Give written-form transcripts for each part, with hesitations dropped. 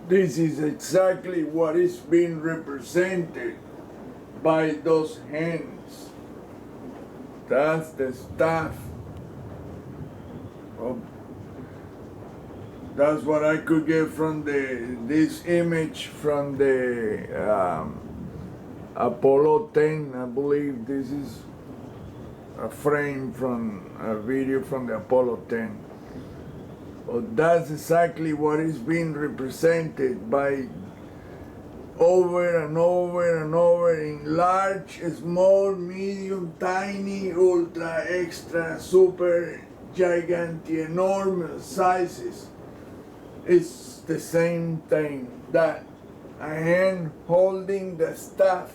This is exactly what is being represented by those hands. That's the staff. That's what I could get from this image from the Apollo 10. I believe this is a frame from a video from the Apollo 10. But that's exactly what is being represented by over and over and over in large, small, medium, tiny, ultra, extra, super, gigantic, enormous sizes. It's the same thing, that a hand holding the staff.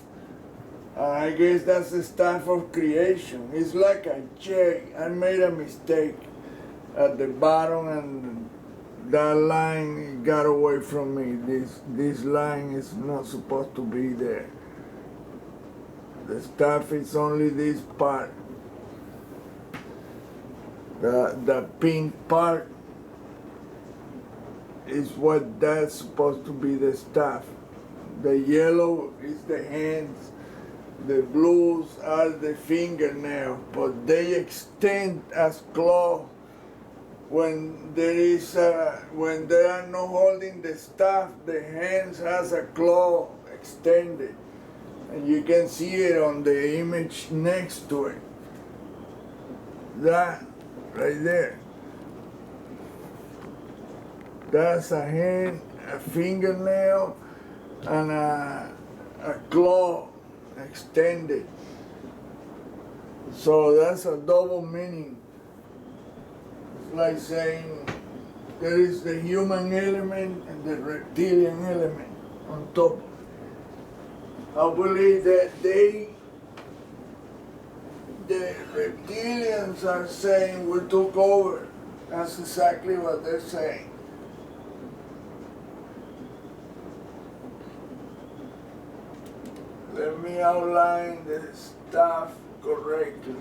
I guess that's the staff of creation. It's like a J. I made a mistake at the bottom, and that line got away from me. This line is not supposed to be there. The staff is only this part. The pink part is what that's supposed to be, the staff. The yellow is the hands. The blues are the fingernails, but they extend as claws. When there are no holding the staff, the hands has a claw extended, and you can see it on the image next to it. That right there. That's a hand, a fingernail, and a claw extended. So that's a double meaning. It's like saying there is the human element and the reptilian element on top. I believe that the reptilians are saying we took over. That's exactly what they're saying. Let me outline the stuff correctly.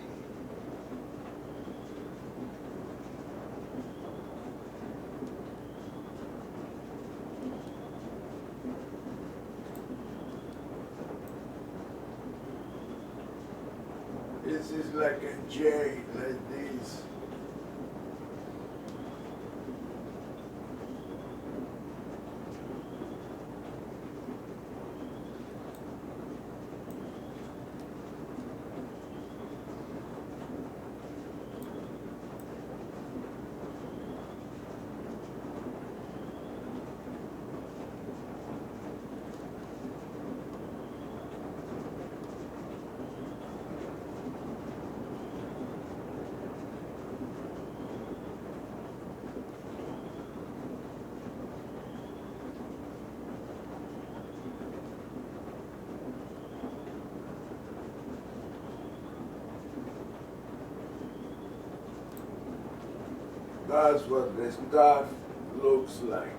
This is like a J, like this. That's what the stuff looks like.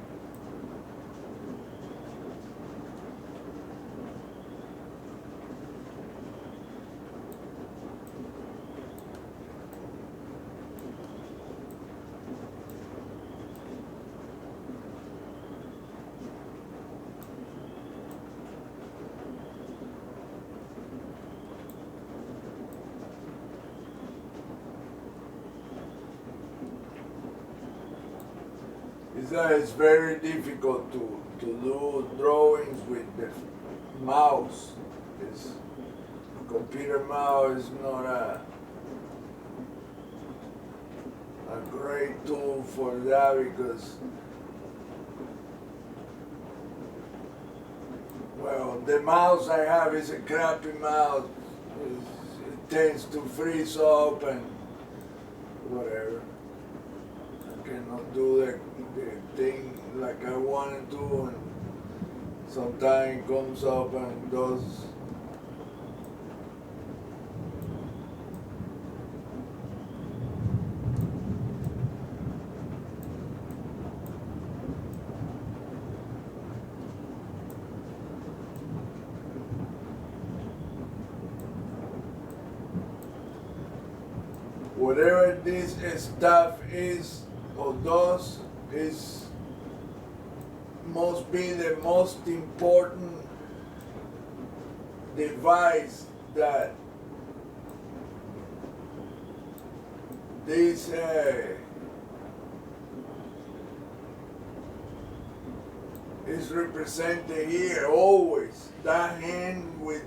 It's very difficult to do drawings with the mouse. This computer mouse is not a great tool for that, because, well, the mouse I have is a crappy mouse. It tends to freeze up and whatever. I cannot do the thing like I want to do, and sometimes it comes up and does. Whatever this stuff is or does is must be the most important device that this is represented here always. That hand with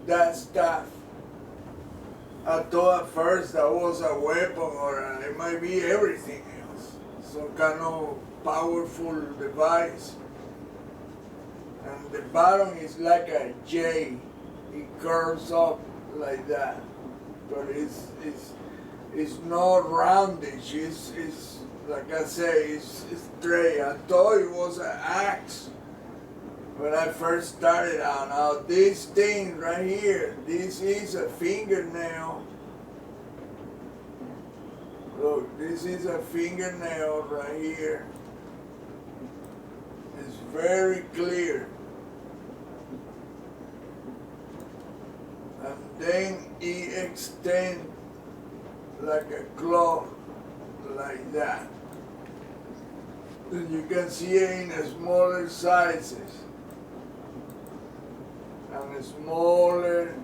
that staff. I thought at first that was a weapon, or it might be everything else. Some kind of powerful device. And the bottom is like a J. It curves up like that. But it's not roundish. It's like I say, it's straight. I thought it was an axe when I first started out. Now this thing right here, this is a fingernail. Look, this is a fingernail right here. It's very clear. And then it extends like a claw, like that. And you can see it in smaller sizes. And smaller,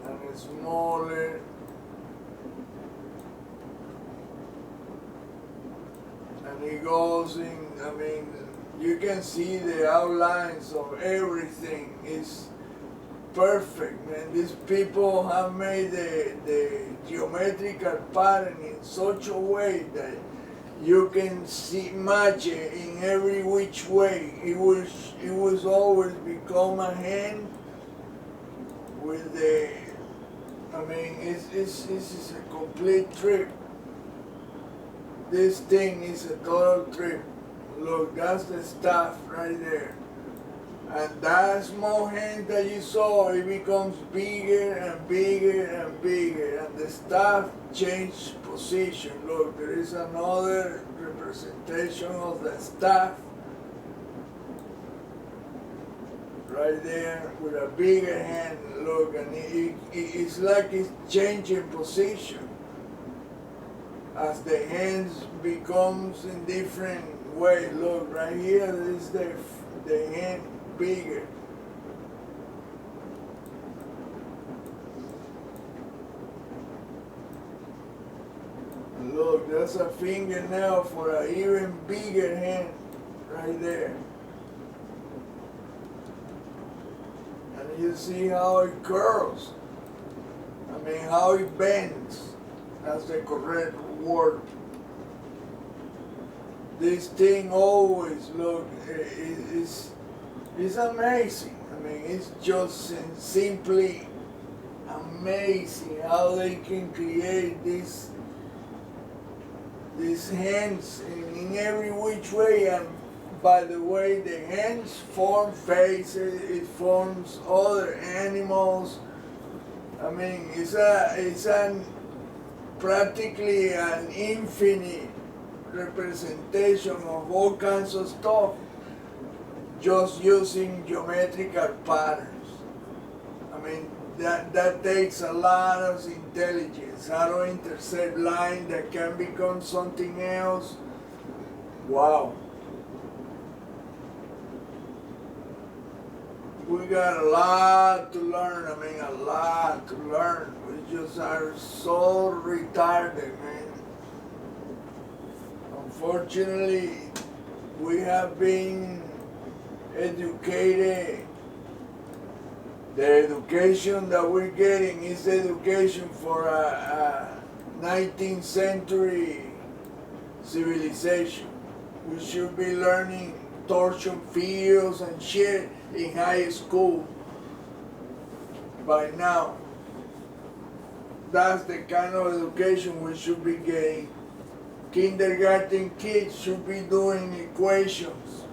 and smaller. And it goes in, I mean, you can see the outlines of everything. It's perfect, man. These people have made the geometrical pattern in such a way that you can see match it in every which way. It was always become a hand with the, I mean, this is a complete trip. This thing is a total trip. Look, that's the stuff right there. And that small hand that you saw, it becomes bigger and bigger and bigger, and the staff changed position. Look, there is another representation of the staff right there with a bigger hand. Look, and it's like it's changing position as the hands becomes in different ways. Look, right here, this is the hand bigger. Look, that's a fingernail for an even bigger hand right there. And you see how it curls. I mean, how it bends. That's the correct word. This thing always, look, it's amazing. I mean, it's just simply amazing how they can create these hands in every which way. And by the way, the hands form faces, it forms other animals. I mean, it's practically an infinite representation of all kinds of stuff, just using geometrical patterns. I mean, that takes a lot of intelligence. How to intercept line that can become something else. Wow. We got a lot to learn. I mean, a lot to learn. We just are so retarded, man. Unfortunately, we have been educated. The education that we're getting is education for a 19th century civilization. We should be learning torsion fields and shit in high school by now. That's the kind of education we should be getting. Kindergarten kids should be doing equations.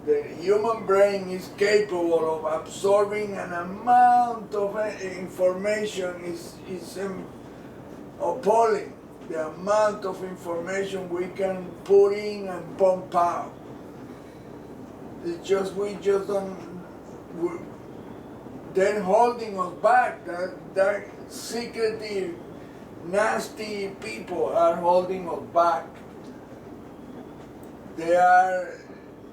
The human brain is capable of absorbing an amount of information is appalling. The amount of information we can put in and pump out. It's just, we just don't, they're holding us back. That secretive nasty people are holding us back. They are,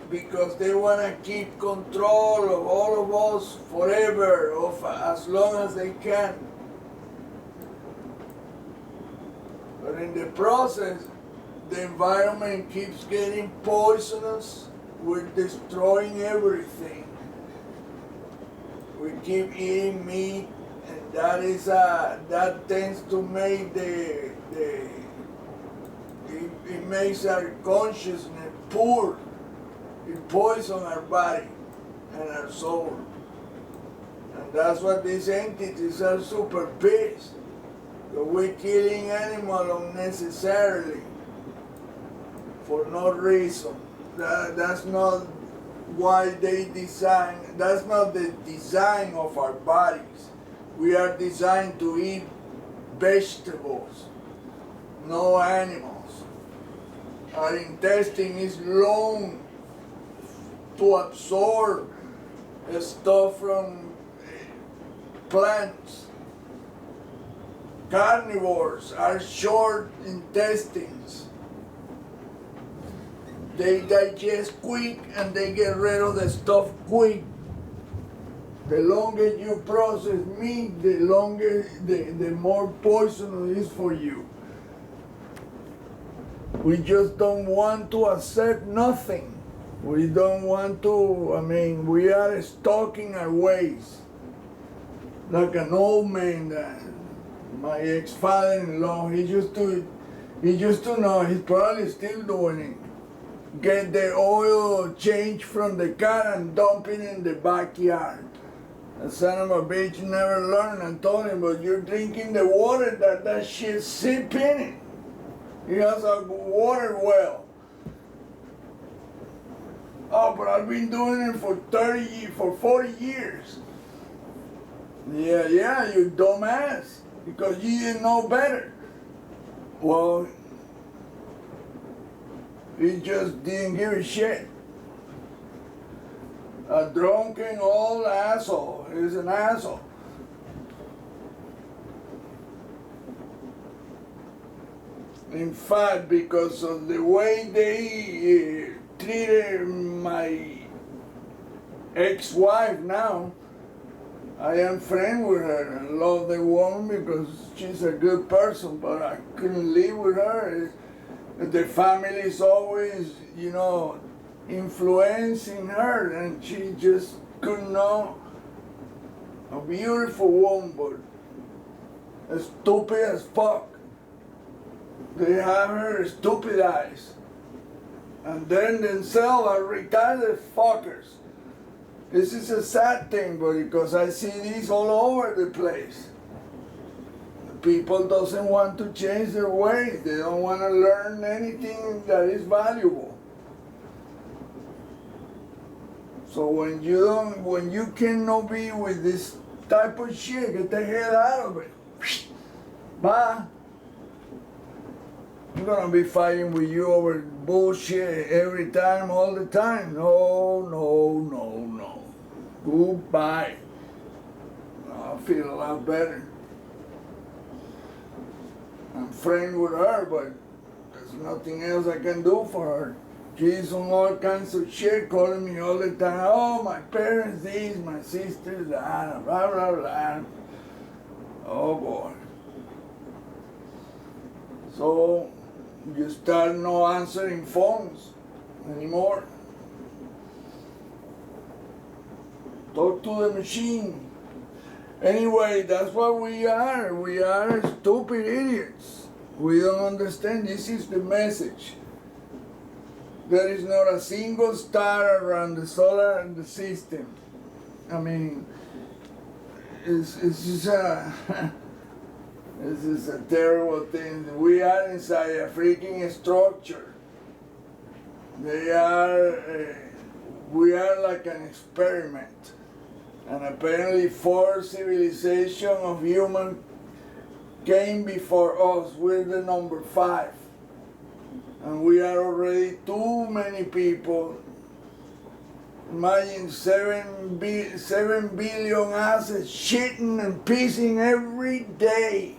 because they want to keep control of all of us forever, of as long as they can. But in the process, the environment keeps getting poisonous. We're destroying everything. We keep eating meat, and that tends to make it makes our consciousness poor. It poisons our body and our soul. And that's what these entities are super pissed. That we're killing animals unnecessarily for no reason. That's not why they design, that's not the design of our bodies. We are designed to eat vegetables, no animals. Our intestine is long to absorb stuff from plants. Carnivores are short intestines. They digest quick and they get rid of the stuff quick. The longer you process meat, the more poisonous it is for you. We just don't want to accept nothing. We don't want to, we are stuck in our ways. Like an old man, my ex-father-in-law, he used to know, he's probably still doing it. Get the oil changed from the car and dump it in the backyard. The son of a bitch never learned. I told him, but you're drinking the water that shit sip in it. He has a water well. Oh, but I've been doing it for 40 years. Yeah, you dumbass, because you didn't know better. Well, he just didn't give a shit. A drunken old asshole. He's an asshole. In fact, because of the way they treated my ex-wife now, I am friends with her. I love the woman because she's a good person, but I couldn't live with her. The family is always, influencing her, and she just couldn't know. A beautiful woman, but stupid as fuck. They have her stupidized. And then themselves are retarded fuckers. This is a sad thing, but because I see this all over the place. People doesn't want to change their ways. They don't want to learn anything that is valuable. So when you cannot be with this type of shit, get the hell out of it. Bye. I'm gonna be fighting with you over bullshit every time, all the time. No. Goodbye. I feel a lot better. I'm friends with her, but there's nothing else I can do for her. She's on all kinds of shit, calling me all the time. Oh, my parents this, my sisters that, blah, blah, blah. Oh, boy. So, you start not answering phones anymore. Talk to the machine. Anyway, that's what we are. We are stupid idiots. We don't understand. This is the message. There is not a single star around the solar system. It's just this is a terrible thing. We are inside a freaking structure. We are like an experiment. And apparently 4 civilizations of humans came before us. We're the number 5. And we are already too many people. Imagine 7 billion asses shitting and pissing every day.